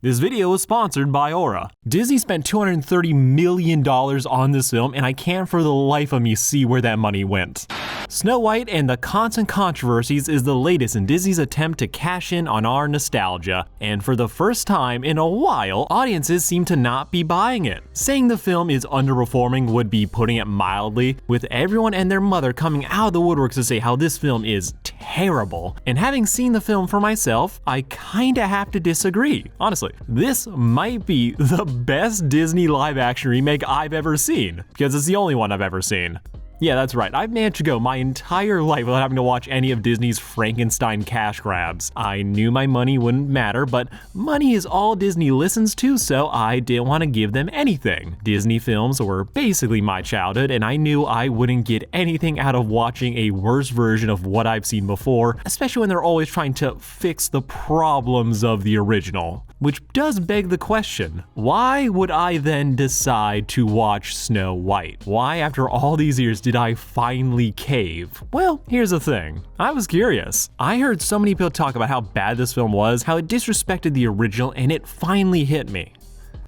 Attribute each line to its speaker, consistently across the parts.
Speaker 1: This video is sponsored by Aura. Disney spent $230 million on this film, and I can't for the life of me see where that money went. Snow White and the Constant Controversies is the latest in Disney's attempt to cash in on our nostalgia, and for the first time in a while, audiences seem to not be buying it. Saying the film is underperforming would be putting it mildly, with everyone and their mother coming out of the woodworks to say how this film is terrible. And having seen the film for myself, I kinda have to disagree. Honestly, this might be the best Disney live-action remake I've ever seen, because it's the only one I've ever seen. Yeah, that's right. I've managed to go my entire life without having to watch any of Disney's Frankenstein cash grabs. I knew my money wouldn't matter, but money is all Disney listens to, so I didn't want to give them anything. Disney films were basically my childhood, and I knew I wouldn't get anything out of watching a worse version of what I've seen before, especially when they're always trying to fix the problems of the original. Which does beg the question, why would I then decide to watch Snow White? Why, after all these years, did I finally cave? Well, here's the thing. I was curious. I heard so many people talk about how bad this film was, how it disrespected the original, and it finally hit me.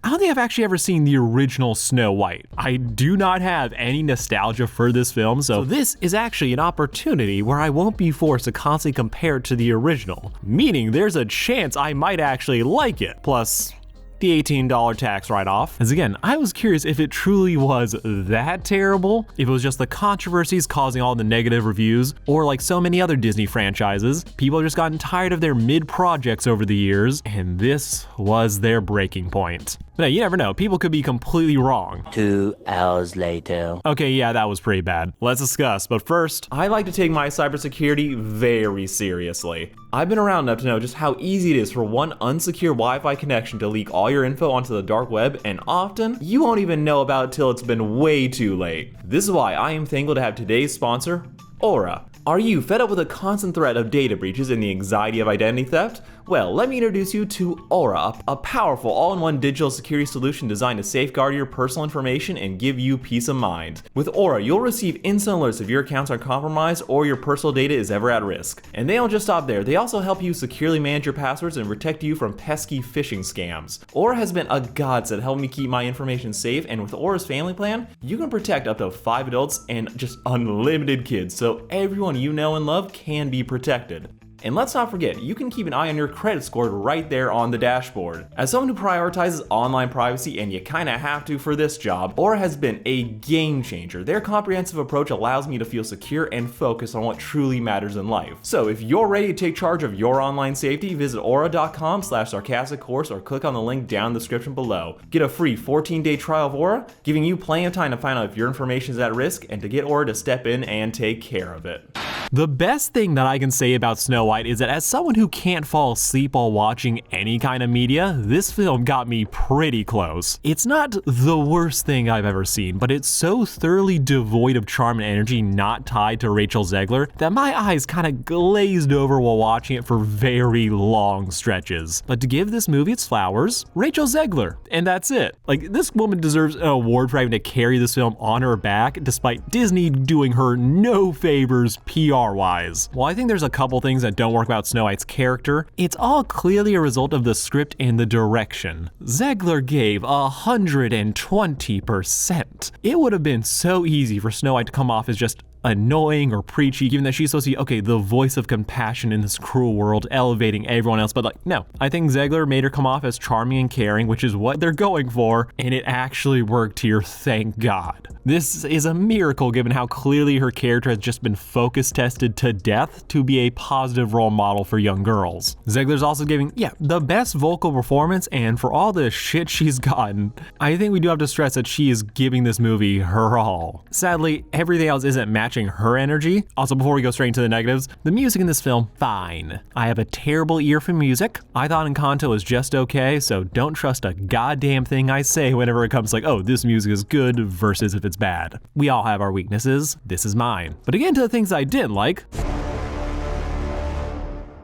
Speaker 1: I don't think I've actually ever seen the original Snow White. I do not have any nostalgia for this film, so this is actually an opportunity where I won't be forced to constantly compare it to the original, meaning there's a chance I might actually like it. Plus, the $18 tax write-off. As again, I was curious if it truly was that terrible, if it was just the controversies causing all the negative reviews, or like so many other Disney franchises, people have just gotten tired of their mid-projects over the years, and this was their breaking point. But you never know, people could be completely wrong.
Speaker 2: 2 hours later.
Speaker 1: Okay, yeah, that was pretty bad. Let's discuss, but first, I like to take my cybersecurity very seriously. I've been around enough to know just how easy it is for one unsecure Wi-Fi connection to leak all your info onto the dark web, and often, you won't even know about it till it's been way too late. This is why I am thankful to have today's sponsor, Aura. Are you fed up with the constant threat of data breaches and the anxiety of identity theft? Well, let me introduce you to Aura, a powerful all-in-one digital security solution designed to safeguard your personal information and give you peace of mind. With Aura, you'll receive instant alerts if your accounts are compromised or your personal data is ever at risk. And they don't just stop there, they also help you securely manage your passwords and protect you from pesky phishing scams. Aura has been a godsend helping me keep my information safe, and with Aura's family plan, you can protect up to 5 adults and just unlimited kids, so everyone you know and love can be protected. And let's not forget, you can keep an eye on your credit score right there on the dashboard. As someone who prioritizes online privacy, and you kinda have to for this job, Aura has been a game changer. Their comprehensive approach allows me to feel secure and focused on what truly matters in life. So if you're ready to take charge of your online safety, visit aura.com/sarcasticcourse or click on the link down in the description below. Get a free 14-day trial of Aura, giving you plenty of time to find out if your information is at risk and to get Aura to step in and take care of it. The best thing that I can say about Snow White is that as someone who can't fall asleep while watching any kind of media, this film got me pretty close. It's not the worst thing I've ever seen, but it's so thoroughly devoid of charm and energy not tied to Rachel Zegler that my eyes kind of glazed over while watching it for very long stretches. But to give this movie its flowers, Rachel Zegler, and that's it. Like, this woman deserves an award for having to carry this film on her back despite Disney doing her no favors PR-wise. While I think there's a couple things that don't work about Snow White's character, it's all clearly a result of the script and the direction. Zegler gave 120%. It would have been so easy for Snow White to come off as just annoying or preachy, given that she's supposed to be, okay, the voice of compassion in this cruel world, elevating everyone else, but like, no. I think Zegler made her come off as charming and caring, which is what they're going for, and it actually worked here, thank God. This is a miracle given how clearly her character has just been focus tested to death to be a positive role model for young girls. Zegler's also giving, the best vocal performance, and for all the shit she's gotten, I think we do have to stress that she is giving this movie her all. Sadly, everything else isn't matching her energy. Also, before we go straight into the negatives, the music in this film, fine. I have a terrible ear for music. I thought Encanto was just okay, so don't trust a goddamn thing I say whenever it comes like, oh, this music is good versus if it's bad. We all have our weaknesses. This is mine. But again, to the things I didn't like.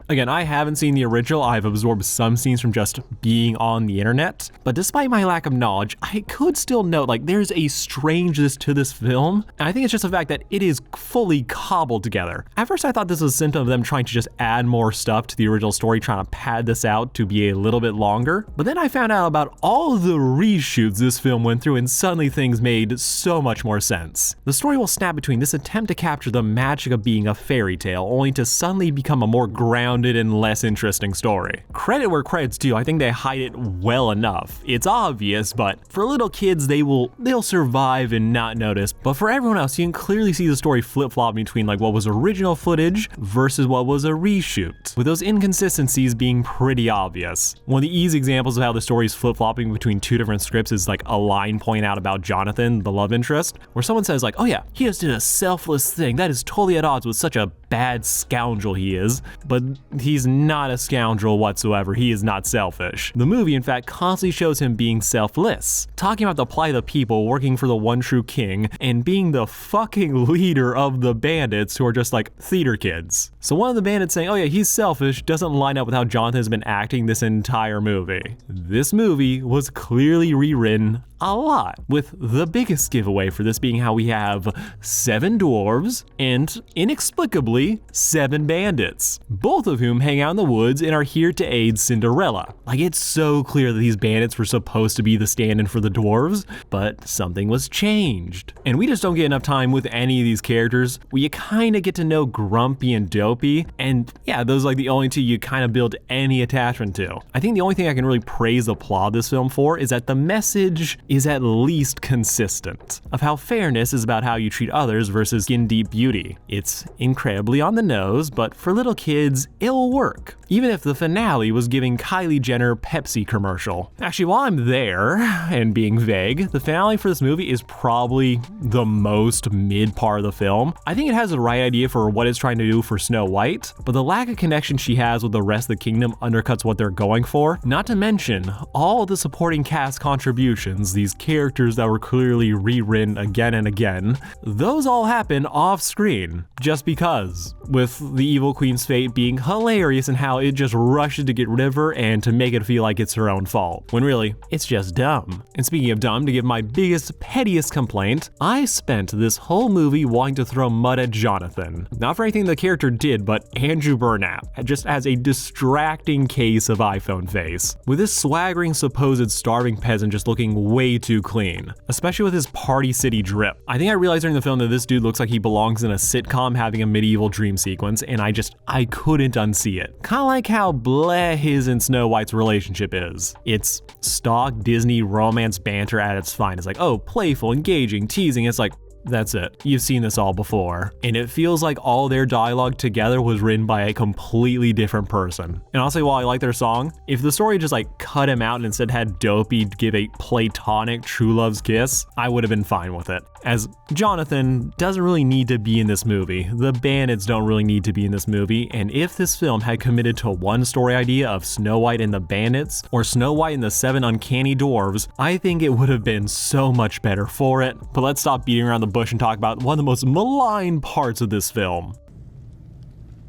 Speaker 1: Again, I haven't seen the original, I've absorbed some scenes from just being on the internet, but despite my lack of knowledge, I could still note like there's a strangeness to this film, and I think it's just the fact that it is fully cobbled together. At first I thought this was a symptom of them trying to just add more stuff to the original story, trying to pad this out to be a little bit longer, but then I found out about all the reshoots this film went through, and suddenly things made so much more sense. The story will snap between this attempt to capture the magic of being a fairy tale, only to suddenly become a more grounded and less interesting story. Credit where credit's due, I think they hide it well enough. It's obvious, but for little kids, they'll survive and not notice. But for everyone else, you can clearly see the story flip-flop between like what was original footage versus what was a reshoot, with those inconsistencies being pretty obvious. One of the easy examples of how the story is flip-flopping between two different scripts is like a line pointing out about Jonathan, the love interest, where someone says like, oh yeah, he just did a selfless thing. That is totally at odds with such a bad scoundrel he is. But he's not a scoundrel whatsoever. He is not selfish. The movie, in fact, constantly shows him being selfless, talking about the plight of the people, working for the one true king, and being the fucking leader of the bandits who are just like theater kids. So one of the bandits saying, oh yeah, he's selfish, doesn't line up with how Jonathan has been acting this entire movie. This movie was clearly rewritten a lot, with the biggest giveaway for this being how we have 7 dwarves and, inexplicably, 7 bandits, both of whom hang out in the woods and are here to aid Cinderella. Like, it's so clear that these bandits were supposed to be the stand-in for the dwarves, but something was changed. And we just don't get enough time with any of these characters where you kind of get to know Grumpy and Dopey, and yeah, those are like the only two you kind of build any attachment to. I think the only thing I can really praise the plot of this film for is that the message is at least consistent, of how fairness is about how you treat others versus skin-deep beauty. It's incredibly on the nose, but for little kids, it'll work. Even if the finale was giving Kylie Jenner Pepsi commercial. Actually, while I'm there, and being vague, the finale for this movie is probably the most mid part of the film. I think it has the right idea for what it's trying to do for Snow White, but the lack of connection she has with the rest of the kingdom undercuts what they're going for. Not to mention, all the supporting cast contributions, these characters that were clearly rewritten again and again, those all happen off screen, just because. With the Evil Queen's fate being hilarious and how it just rushes to get rid of her and to make it feel like it's her own fault, when really, it's just dumb. And speaking of dumb, to give my biggest, pettiest complaint, I spent this whole movie wanting to throw mud at Jonathan. Not for anything the character did, but Andrew Burnap, just as a distracting case of iPhone face. With this swaggering, supposed starving peasant just looking way too clean, especially with his Party City drip. I think I realized during the film that this dude looks like he belongs in a sitcom having a medieval dream sequence, and I couldn't unsee it. Kinda like how bleh his and Snow White's relationship is. It's stock Disney romance banter at its finest. Like, oh, playful, engaging, teasing. It's like, that's it. You've seen this all before. And it feels like all their dialogue together was written by a completely different person. And I'll say, while I like their song, if the story just like cut him out and instead had Dopey give a platonic true love's kiss, I would have been fine with it. As Jonathan doesn't really need to be in this movie. The bandits don't really need to be in this movie. And if this film had committed to one story idea of Snow White and the bandits, or Snow White and the 7 uncanny dwarves, I think it would have been so much better for it. But let's stop beating around the bush and talk about one of the most maligned parts of this film.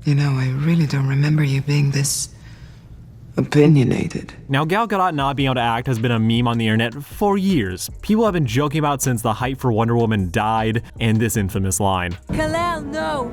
Speaker 3: You know, I really don't remember you being this opinionated.
Speaker 1: Now, Gal Gadot not being able to act has been a meme on the internet for years. People have been joking about it since the hype for Wonder Woman died, and this infamous line.
Speaker 4: Kal-El, no!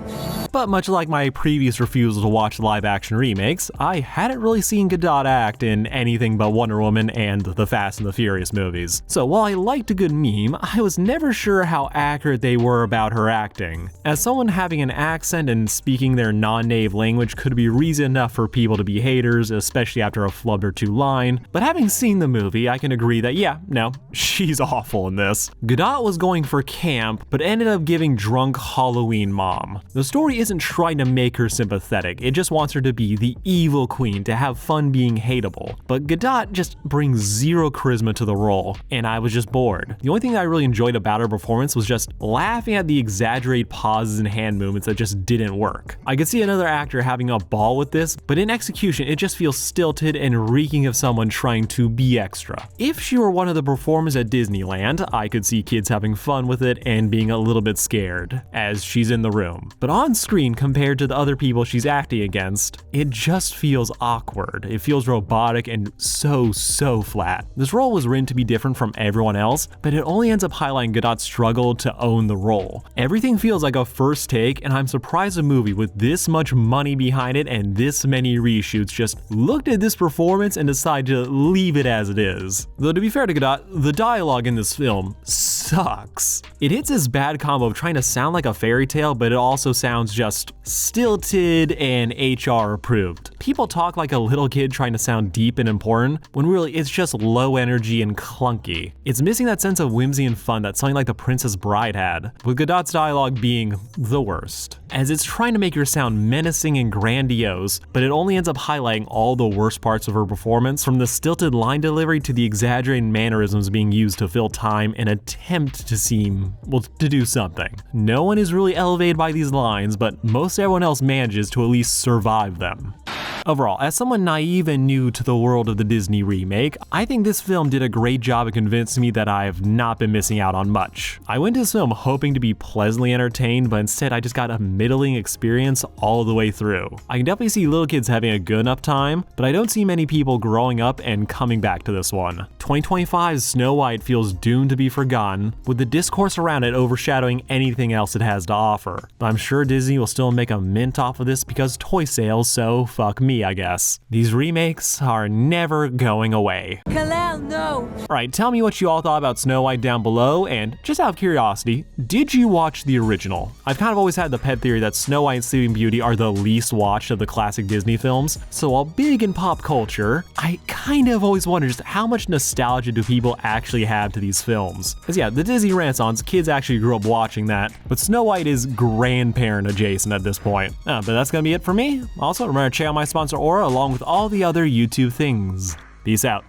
Speaker 1: But much like my previous refusal to watch live-action remakes, I hadn't really seen Gadot act in anything but Wonder Woman and the Fast and the Furious movies. So while I liked a good meme, I was never sure how accurate they were about her acting. As someone having an accent and speaking their non-native language could be reason enough for people to be haters, especially after a flubbed or two line, but having seen the movie, I can agree that yeah, no, she's awful in this. Gadot was going for camp, but ended up giving drunk Halloween mom. The story isn't trying to make her sympathetic, it just wants her to be the evil queen, to have fun being hateable. But Gadot just brings zero charisma to the role, and I was just bored. The only thing I really enjoyed about her performance was just laughing at the exaggerated pauses and hand movements that just didn't work. I could see another actor having a ball with this, but in execution, it just feels stilted and reeking of someone trying to be extra. If she were one of the performers at Disneyland, I could see kids having fun with it and being a little bit scared, as she's in the room. But on screen, screen compared to the other people she's acting against, it just feels awkward. It feels robotic and so flat. This role was written to be different from everyone else, but it only ends up highlighting Gadot's struggle to own the role. Everything feels like a first take, and I'm surprised a movie with this much money behind it and this many reshoots just looked at this performance and decided to leave it as it is. Though to be fair to Gadot, the dialogue in this film sucks. It hits this bad combo of trying to sound like a fairy tale, but it also sounds just stilted and HR approved. People talk like a little kid trying to sound deep and important, when really it's just low energy and clunky. It's missing that sense of whimsy and fun that something like The Princess Bride had, with Gadot's dialogue being the worst, as it's trying to make her sound menacing and grandiose, but it only ends up highlighting all the worst parts of her performance, from the stilted line delivery to the exaggerated mannerisms being used to fill time and attempt to seem, well, to do something. No one is really elevated by these lines, but most everyone else manages to at least survive them. Overall, as someone naive and new to the world of the Disney remake, I think this film did a great job of convincing me that I have not been missing out on much. I went to this film hoping to be pleasantly entertained, but instead I just got a middling experience all the way through. I can definitely see little kids having a good enough time, but I don't see many people growing up and coming back to this one. 2025's Snow White feels doomed to be forgotten, with the discourse around it overshadowing anything else it has to offer. But I'm sure Disney will still make a mint off of this because toy sales, so fuck me, I guess. These remakes are never going away.
Speaker 4: Kalel, no!
Speaker 1: Alright, tell me what you all thought about Snow White down below, and just out of curiosity, did you watch the original? I've kind of always had the pet theory that Snow White and Sleeping Beauty are the least watched of the classic Disney films, so while big in pop culture, I kind of always wondered just how much nostalgia do people actually have to these films? Because yeah, the Disney Renaissance, kids actually grew up watching that, but Snow White is grandparent adjacent at this point. But that's gonna be it for me. Also, remember to check out my sponsor Aura along with all the other YouTube things. Peace out.